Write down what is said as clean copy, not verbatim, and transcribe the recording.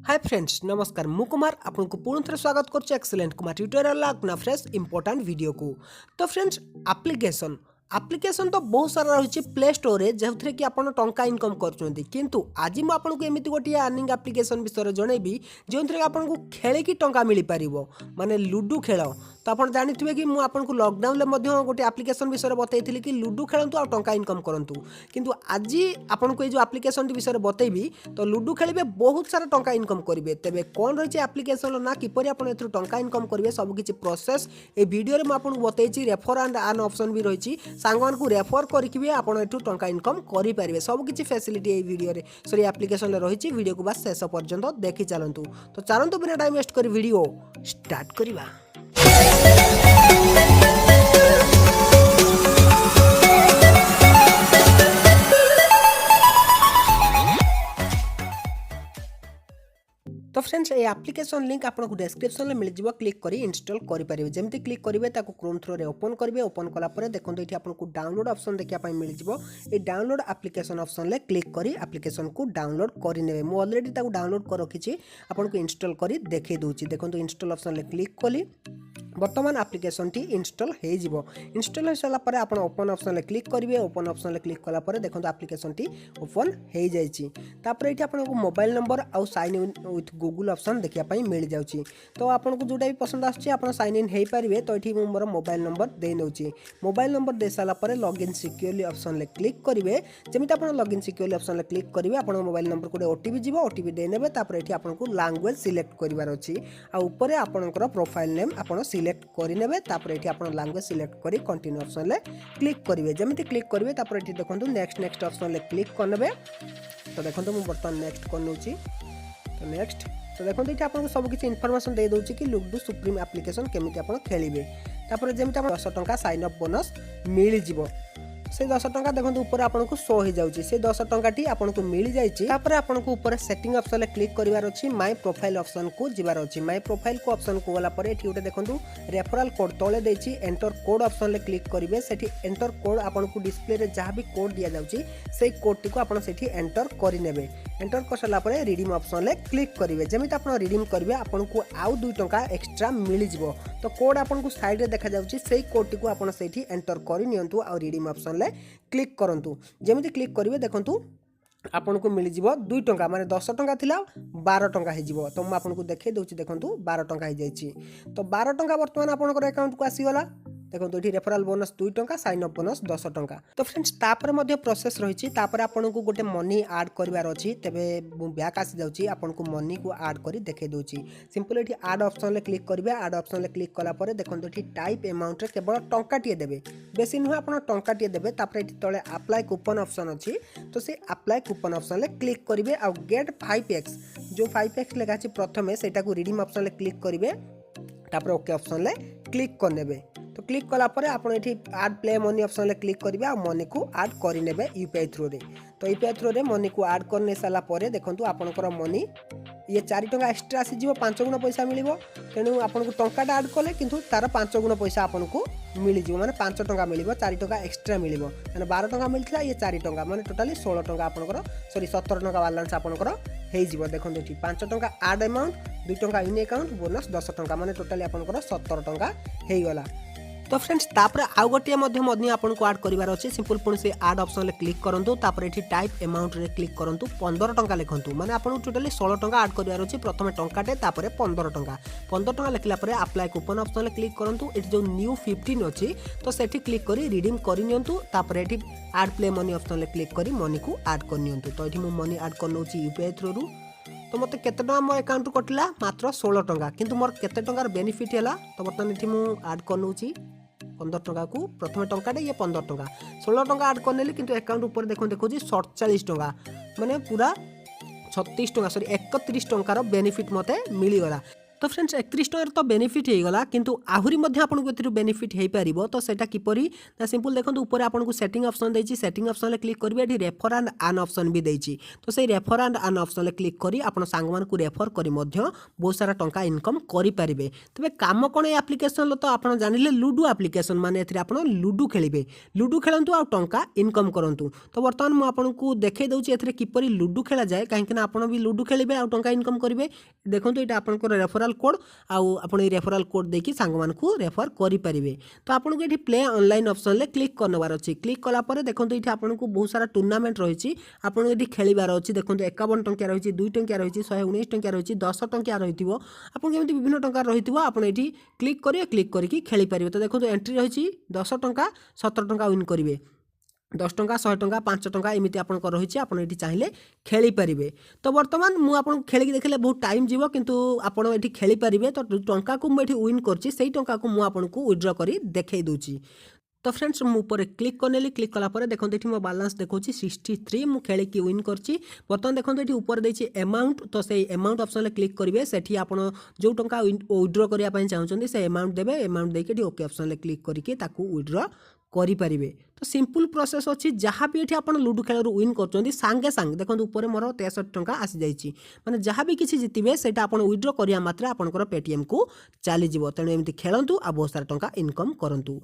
Hi friends नमस्कार मु कुमार आपन को पूर्ण थे स्वागत करछु एक्सीलेंट कुमार ट्यूटोरियल ना फ्रेश इंपोर्टेंट वीडियो को। तो फ्रेंड्स एप्लिकेशन एप्लिकेशन तो बहुत सारा रही प्ले स्टोर रे जो कि आपन टंका इनकम करछोंती किंतु आज मु आपन को एमिति गोटी अर्निंग एप्लिकेशन विषय जनइबी जो थे आपन को खेले की टंका मिल पारिबो माने लूडो खेल। तो आप जानिथिबे कि मु आपन को लॉकडाउन ले मध्य गोटे एप्लिकेशन विषय बतैथिली कि लूडो खेलंतु और टंका इनकम करंतु किंतु आज आपन को जो एप्लिकेशन विषय बतैबी तो लूडो खेलिबे बहुत सारा टंका इनकम करिवे। तेबे कोन रहिছে एप्लिकेशन ना किपरि आपन एथु टंका इनकम करिवे सब किछि प्रोसेस ए वीडियो रे मु आपन को बतैछि। रेफर एंड अर्न ऑप्शन भी रहिछि सांगवान को रेफर करके भी आपन एथु टंका इनकम करि पारिबे सब किछि फैसिलिटी ए वीडियो रे सॉरी एप्लिकेशन ले रहिछि। वीडियो को बस शेष पर्यंत देखि चलंतु। तो चलंतु बिना टाइम वेस्ट करी वीडियो स्टार्ट करिबा। तो फ्रेंड्स ये एप्लिकेशन लिंक आपको डिस्क्रिप्शन में मिल जाव क्लिक करी इंस्टॉल करेंगे। जमी क्लिक करेंगे क्रोम थ्रू रे ओपन करेंगे। ओपन कलापर देखो ये आपको डाउनलोड ऑप्शन देखा मिल जाव। ये डाउनलोड एप्लिकेशन ऑप्शन ले क्लिक करी एप्लिकेशन को डाउनलोड करने मुझे ऑलरेडी डाउनलोड कर रखी आपको इंस्टॉल करी देखे दूसरी। देखो इंस्टॉल ऑप्शन ले क्लिक कली बर्तमान एप्लिकेशन टी इंस्टॉल हो इंस्टॉल हो सारापर आप ओपन ऑप्शन ले क्लिक करेंगे। ओपन ऑप्शन ले क्लिक कलापर देखो एप्लिकेशन टी ओपन हो जापर ये आपको मोबाइल नंबर आउ sign in with Google option देखा मिल जाऊँगी। तो आपको जोटा भी पसंद आसान साइन इन हो पारे। तो ये मोर मोबाइल नंबर दे नौची मोबाइल नंबर दे सारापर लॉगिन सिक्योरली ऑप्शन ले क्लिक करेंगे। जमी आप लॉगिन सिक्योरली ऑप्शन ले क्लिक करेंगे आप मोबाइल नंबर को ओटीपी जीव ओटीपी देने ये आपको लैंग्वेज सिलेक्ट करार अच्छी आउे आपंकर प्रोफाइल नेम आप सिलेक्ट करेंगे। ये आप लैंग्वेज सिलेक्ट करी कंटिन्यू ऑप्शन ले क्लिक करेंगे। जमी क्लिक करेंगे ये देखो नेक्स्ट नेक्स्ट ऑप्शन ले क्लिक करने। तो देखो मुझे बर्तमान नेक्स्ट कर नौची। तो नेक्स्ट तो देखो ये आपको सब किसी इनफॉरमेशन दे दूसरी कि लूडो सुप्रीम एप्लिकेशन केमिति आप खेलिबे। तापर जमी 10 टंका साइन अप बोनस मिल जिवो से 10 टंका देखो ऊपर आपको शो हो जाऊँगी से 10 टंका टी आपको मिल जाइए। आपको ऊपर सेटिंग ऑप्शन ले क्लिक करार अच्छी माय प्रोफाइल ऑप्शन को जीवार अच्छी माय प्रोफाइल को ऑप्शन को गलापर ये गोटे देखो रेफरल कोड तले देछि एंटर कोड ऑप्शन ले क्लिक करेंगे। सेठी एंटर कोड आपको डिस्प्ले रे जहाँ भी कोड दि जाऊँगी से कोड टी को आप एंटर करने। एंटर कर सारापर रिडीम ऑप्शन ले क्लिक करेंगे। जमी आप रिडीम करेंगे आपको आउ 2 टंका एक्स्ट्रा मिल जाव। तो कोड आपको साइड रे देखा जाउछि से कोड टी को आप एंटर करनियंतु आ रिडीम ऑप्शन ले क्लिक करंतु। जमी क्लिक करेंगे देखो आपन को मिल जाव 2 टंका माने 10 टंका थिला 12 टंका हो। तो मुझे आपको देखे दूसरी देखो 12 टंका हो जाइए। तो 12 टंका बर्तमान आपंकर अकाउंट को आसीगला। देखो ये रेफरल बोनस 2 टंका साइन अप बोनस 10 टंका। तो फ्रेंड्स तापर मध्य प्रोसेस रही आपन को गोटे मनी ऐड करार अच्छी। तेबे बैक आसी जाऊँगी आपको मनी को ऐड कर देखे दूसरी सिंपल ये ऐड ऑप्शन ले क्लिक करेंगे। ऐड ऑप्शन ले क्लिक कलापर देखो ये टाइप अमाउंट रे केवल टंकाटे देवे बेसी नुह आप टंकाटे देवे। तले अप्लाई कूपन ऑप्शन अच्छी तो से अप्लाई कूपन ऑप्शन ले क्लिक करेंगे आ गेट 5x जो 5x लेखा प्रथम से रिडीम ऑप्शन ले क्लिक करेंगे। तापर ओके ऑप्शन ले क्लिक करने। तो क्लिक कलापर आप ऐड प्ले मनी ऑप्शन ले क्लिक करेंगे आ मनी को ऐड करने यूपीआई थ्रू रे। तो यूपीआई थ्रू रे मनी को ऐड करने सारापर देखो आपंकर मनी ये 4 टंका एक्स्ट्रा आसीज 5 गुण पैसा मिल। तेणु आपको टंकाटा ऐड कले कि तार 5 गुण पैसा आपको मिल जाव माने 5 टंका मिल 4 टंका एक्स्ट्रा मिल मैंने 12 टंका मिलता ये 4 टंका माने टोटाली 16 टंका आपंकर सॉरी 17 टंका बैलेंस आपंकर हो। देखो ये 5 टंका ऐड अमाउंट 2 टंका इन अकाउंट बोनस 10 टंका माने टोटाली आपंकर 17 टंका हो गला। तो फ्रेंड्स तापर आउ गोटे मनी आपको ऐड करार अच्छे सिंपल पुणी से ऐड ऑप्शन ले क्लिक करूँ। तापर ये टाइप अमाउंट रे क्लिक करूँ 15 टंका लिखुँ माने आपको टोटाली 16 टंका ऐड करार अच्छे। प्रथम टंकाटे तापर 15 टंका लिखला अप्लाई कूपन ऑप्शन ले क्लिक करूँ। ये जो न्यू 15 अच्छी तो सेठी क्लिक करी रिडीम करनियंतु। तापर ये ऐड प्ले मनी ऑप्शन ले क्लिक करी मनी को ऐड करनियंतु। तो ये मनी ऐड कर नौची यूपीआई थ्रू रू। तो मत केते टंका मो अकाउंट कटिला मात्र 16 टंका किंतु मोर केते टंकार बेनिफिट है। तो बर्तमान ये मुझे ऐड कर नौची 15 टंका को प्रथम टंकाटे ये 15 टंका 16 टंका ऐड करने किंतु अकाउंट ऊपर देखो 47 टंका माने पूरा 36 टंका सॉरी 31 टंकार बेनिफिट मते मिलगला। तो फ्रेंड्स 31 टकर तो बेनिफिट हो गला किंतु आहुरी मध्य आपको ए बेनिफिट हो पार तो सेटा किपरि ना सिंपल देखो ऊपर आपको सेटिंग ऑप्शन देछि सेटिंग ऑप्शन ले क्लिक करेंगे ये रेफर एंड आन ऑप्शन भी देछि तो से रेफर एंड आन ऑप्शन ले क्लिक करी आपण सांग मान को रेफर करी मध्य बहुत सारा टंका इनकम करि पारिबे। तबे काम कोन ए एप्लीकेशन तो आपण जानिले लूडो एप्लीकेशन माने एथि आपण लूडो खेलिबे लूडो खेलंतु आ टंका इनकम करंतु। तो वर्तमान मु आपनको देखै दउछि एथि किपरि लूडो खेला जाए कहीं आपण भी लूडो खेलिबे आ टंका इनकम करिवे। देखंतु एटा आपनकर रेफरल कोड आउ आपण ए रेफरल कोड देकी सांग मान को रेफर करि परिबे। तो आपनको एठी प्ले ऑनलाइन ऑप्शन ले क्लिक करनवार अछि क्लिक कला परे देखंतु एठी आपनको बहुत सारा टूर्नामेंट रहिछि आपनको एठी खेलिबार अछि। देखंतु 51 टंका रहिछि 2 टंका रहिछि 119 टंका रहिछि 10 टंका रहिथिबो आपन केमिति विभिन्न टंका रहिथिबो आपन एठी क्लिक करिवे क्लिक करिकि खेली परिबे। तो देखंतु एंट्री रहिछि 10 टंका 17 टंका विन करिवे 10 टंका 100 टंका 5 टंका एमती आपंकर रही आपड़ ये चाहिए खेली पारे। तो बर्तमान मुझे खेल देखले बहुत टाइम जीव किंतु आपड़ ये खेली पारे। तो टंका को मुझे विन कर टंका को मुझे विड्रॉ कर देखई दूची। तो फ्रेंड्स मुझे क्लिक करनेली क्लिक कलापर देखो ये मो बालांस देखो 63 मुझे खेलिकी विन करची। बर्तमान देखो ये ऊपर देती अमाउंट तो से अमाउंट ऑप्शन क्लिक करेंगे से आप जो टंका विड्रॉ करने चाहते से अमाउंट देवे अमाउंट देके ओके ऑप्शन क्लिक करके विड्रॉ करें। तो सिंपल प्रोसेस अच्छी जहाँ भी ये आप लूडो खेल विन कर सांगे सांगे देखो ऊपर मोर 63 टंका आसी जाइए मैंने जहाँ भी किसी जितबे से आप विड्रॉ करा मात्रे आपंकर पेटीएम को चलीज। तेणु एमती खेलतु आ बहुत सारा टंका इनकम करूँ।